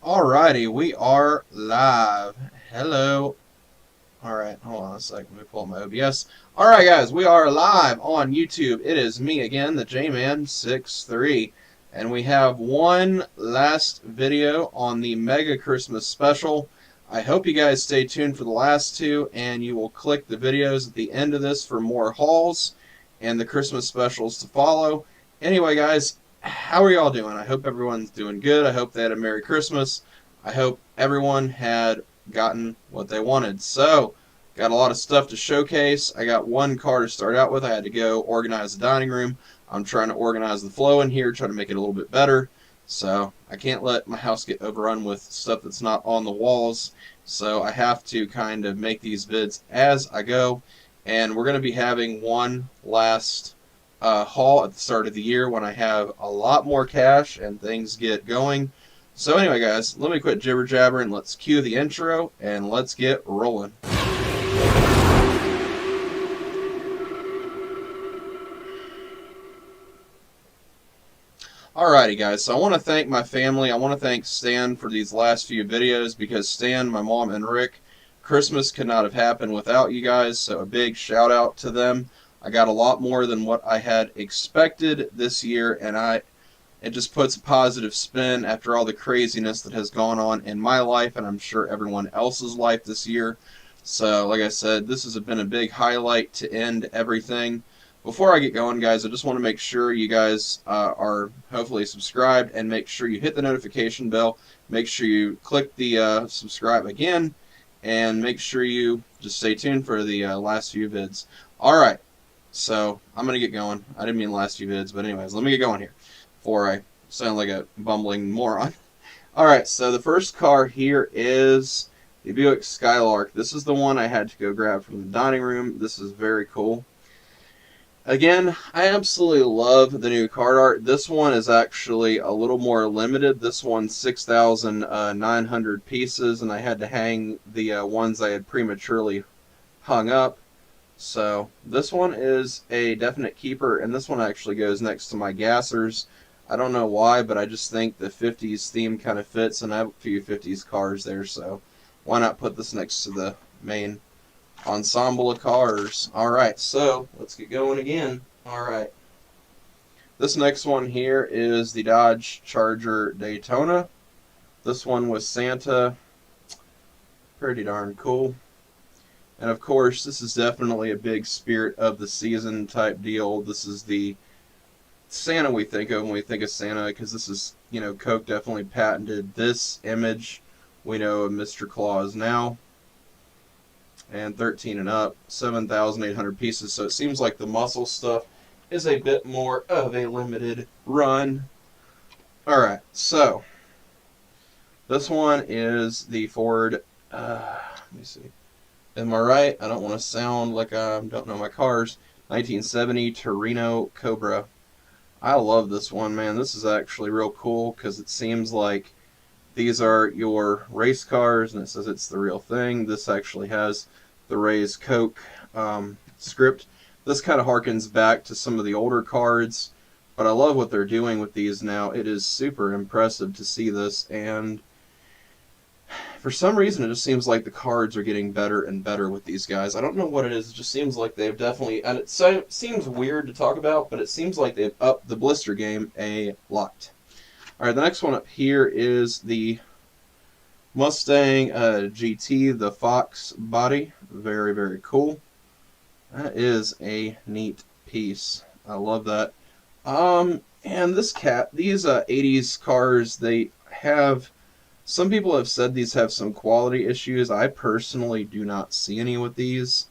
Alrighty, we are live. Hello. Alright, hold on a second. Let me pull up my OBS. Alright, guys, we are live on YouTube. It is me again, the J-Man63. And we have one last video on the Mega Christmas Special. I hope you guys stay tuned for the last two, and you will click the videos at the end of this for more hauls and the Christmas specials to follow. Anyway, guys, how are y'all doing? I hope everyone's doing good. I hope they had a Merry Christmas. I hope everyone had gotten what they wanted. So, got a lot of stuff to showcase. I got one car to start out with. I had to go organize the dining room. I'm trying to organize the flow in here, try to make it a little bit better. So, I can't let my house get overrun with stuff that's not on the walls. So, I have to kind of make these vids as I go. And we're going to be having one last haul at the start of the year when I have a lot more cash and things get going. So anyway, guys, let me quit jibber jabbering. Let's cue the intro and let's get rolling. Alrighty, guys, so I want to thank my family. I want to thank Stan for these last few videos because Stan, my mom, and Rick, Christmas could not have happened without you guys, so a big shout out to them. I got a lot more than what I had expected this year, and it just puts a positive spin after all the craziness that has gone on in my life, and I'm sure everyone else's life this year. So, like I said, this has been a big highlight to end everything. Before I get going, guys, I just want to make sure you guys are hopefully subscribed, and make sure you hit the notification bell. Make sure you click the subscribe again, and make sure you just stay tuned for the last few vids. Alright. So, I'm going to get going. I didn't mean last few vids, but anyways, let me get going here before I sound like a bumbling moron. Alright, so the first car here is the Buick Skylark. This is the one I had to go grab from the dining room. This is very cool. Again, I absolutely love the new card art. This one is actually a little more limited. This one's 6,900 pieces, and I had to hang the ones I had prematurely hung up. So this one is a definite keeper, and this one actually goes next to my gassers. I don't know why, but I just think the 50s theme kind of fits, and I have a few 50s cars there, so why not put this next to the main ensemble of cars. Alright, so let's get going again. Alright. This next one here is the Dodge Charger Daytona. This one was Santa. Pretty darn cool. And of course, this is definitely a big spirit of the season type deal. This is the Santa we think of when we think of Santa, because this is, you know, Coke definitely patented this image. We know of Mr. Claus now. And 13 and up, 7,800 pieces. So it seems like the muscle stuff is a bit more of a limited run. Alright, so this one is the Ford, let me see. Am I right? I don't want to sound like I don't know my cars. 1970 Torino Cobra. I love this one, man. This is actually real cool because it seems like these are your race cars, and it says it's the real thing. This actually has the Raise Coke script. This kind of harkens back to some of the older cards, but I love what they're doing with these now. It is super impressive to see this, and for some reason, it just seems like the cards are getting better and better with these guys. I don't know what it is. It just seems like they've definitely, and it seems weird to talk about, but it seems like they've upped the blister game a lot. Alright, the next one up here is the Mustang GT, the Fox body. Very, very cool. That is a neat piece. I love that. And this these 80s cars, they have... Some people have said these have some quality issues. I personally do not see any with these.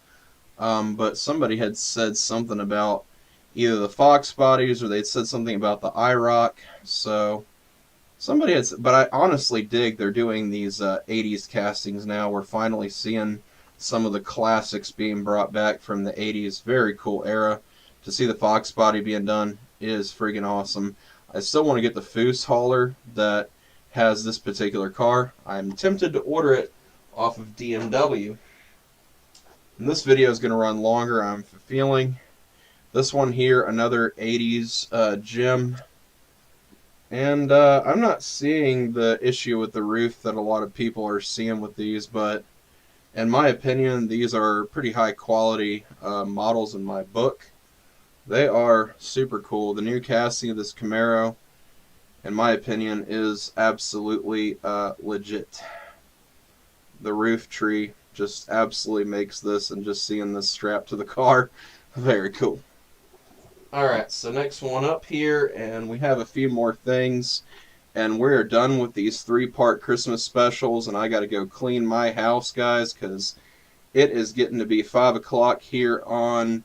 But somebody had said something about either the Fox bodies or they'd said something about the IROC. So somebody had, but I honestly dig they're doing these 80s castings now. We're finally seeing some of the classics being brought back from the 80s. Very cool era. To see the Fox body being done is friggin' awesome. I still want to get the Foose hauler that has this particular car. I'm tempted to order it off of DMW. And this video is going to run longer, I'm feeling. This one here, another 80s gem And I'm not seeing the issue with the roof that a lot of people are seeing with these, but in my opinion, these are pretty high quality models in my book. They are super cool. The new casting of this Camaro, in my opinion, is absolutely legit. The roof tree just absolutely makes this, and just seeing this strapped to the car, very cool. Alright, so next one up here, and we have a few more things, and we're done with these 3-part Christmas specials, and I gotta go clean my house, guys, because it is getting to be 5 o'clock here on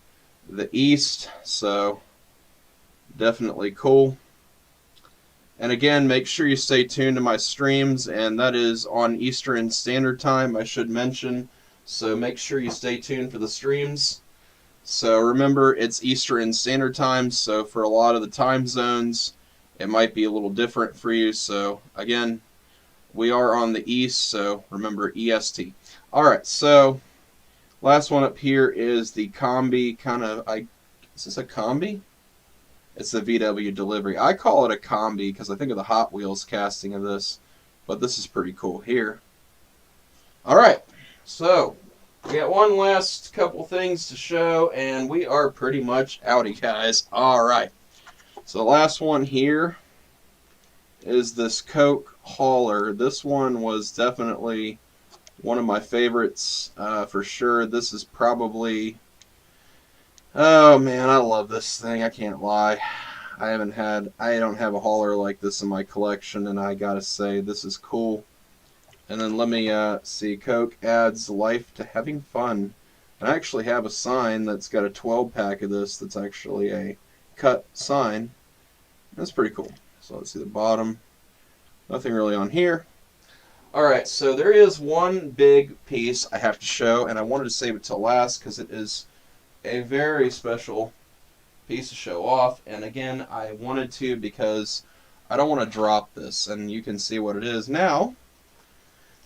the east, so definitely cool. And again, make sure you stay tuned to my streams, and that is on Eastern Standard Time, I should mention. So make sure you stay tuned for the streams. So remember, it's Eastern Standard Time, so for a lot of the time zones, it might be a little different for you. So again, we are on the East, so remember EST. Alright, so last one up here is the combi, is this a combi? It's the VW delivery. I call it a combi because I think of the Hot Wheels casting of this, but this is pretty cool here. Alright, so we got one last couple things to show, and we are pretty much outie, guys. Alright, so the last one here is this Coke hauler. This one was definitely one of my favorites for sure. This is probably... Oh man, I love this thing. I can't lie. I don't have a hauler like this in my collection, and I gotta say, this is cool. And then let me see. Coke adds life to having fun. And I actually have a sign that's got a 12-pack of this that's actually a cut sign. That's pretty cool. So let's see the bottom. Nothing really on here. Alright, so there is one big piece I have to show, and I wanted to save it till last because it is a very special piece to show off. And again, I wanted to because I don't want to drop this, and you can see what it is now.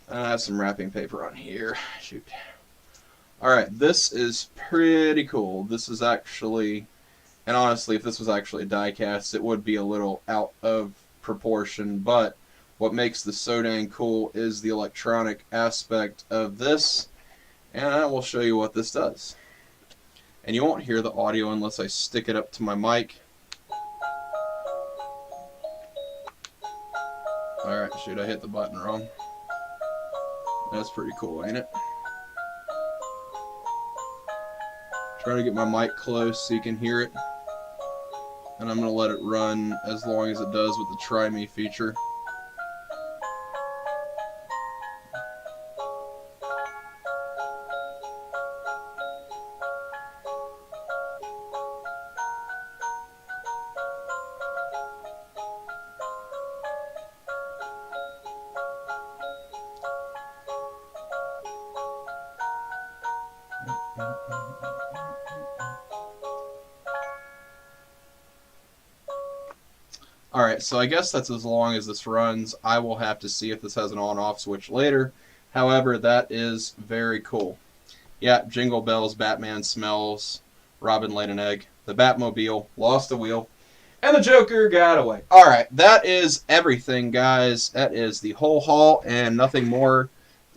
I have some wrapping paper on here. Shoot. Alright, this is pretty cool. This is actually, and honestly, if this was actually a die cast, it would be a little out of proportion, but what makes this so dang cool is the electronic aspect of this, and I will show you what this does. And you won't hear the audio unless I stick it up to my mic. Alright, shoot, I hit the button wrong. That's pretty cool, ain't it? Try to get my mic close so you can hear it. And I'm going to let it run as long as it does with the Try Me feature. Alright, so I guess that's as long as this runs. I will have to see if this has an on-off switch later. However, that is very cool. Yeah, Jingle Bells, Batman Smells, Robin laid an egg, the Batmobile lost a wheel, and the Joker got away. Alright, that is everything, guys. That is the whole haul, and nothing more,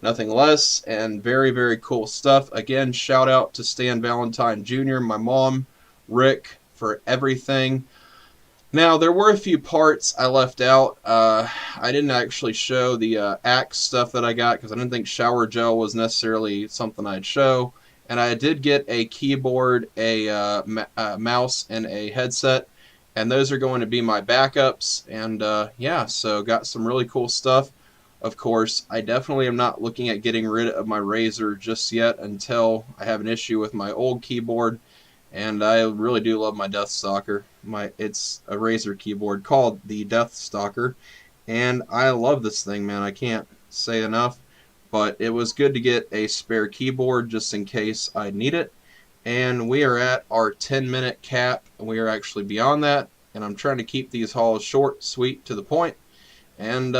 nothing less, and very, very cool stuff. Again, shout out to Stan Valentine Jr., my mom, Rick, for everything. Now, there were a few parts I left out. I didn't actually show the Axe stuff that I got because I didn't think shower gel was necessarily something I'd show. And I did get a keyboard, a mouse, and a headset. And those are going to be my backups. And yeah, so got some really cool stuff. Of course, I definitely am not looking at getting rid of my Razer just yet until I have an issue with my old keyboard. And I really do love my Deathstalker. It's a Razer keyboard called the Deathstalker, and I love this thing, man. I can't say enough. But it was good to get a spare keyboard just in case I need it. And we are at our 10-minute cap. We are actually beyond that, and I'm trying to keep these hauls short, sweet, to the point. And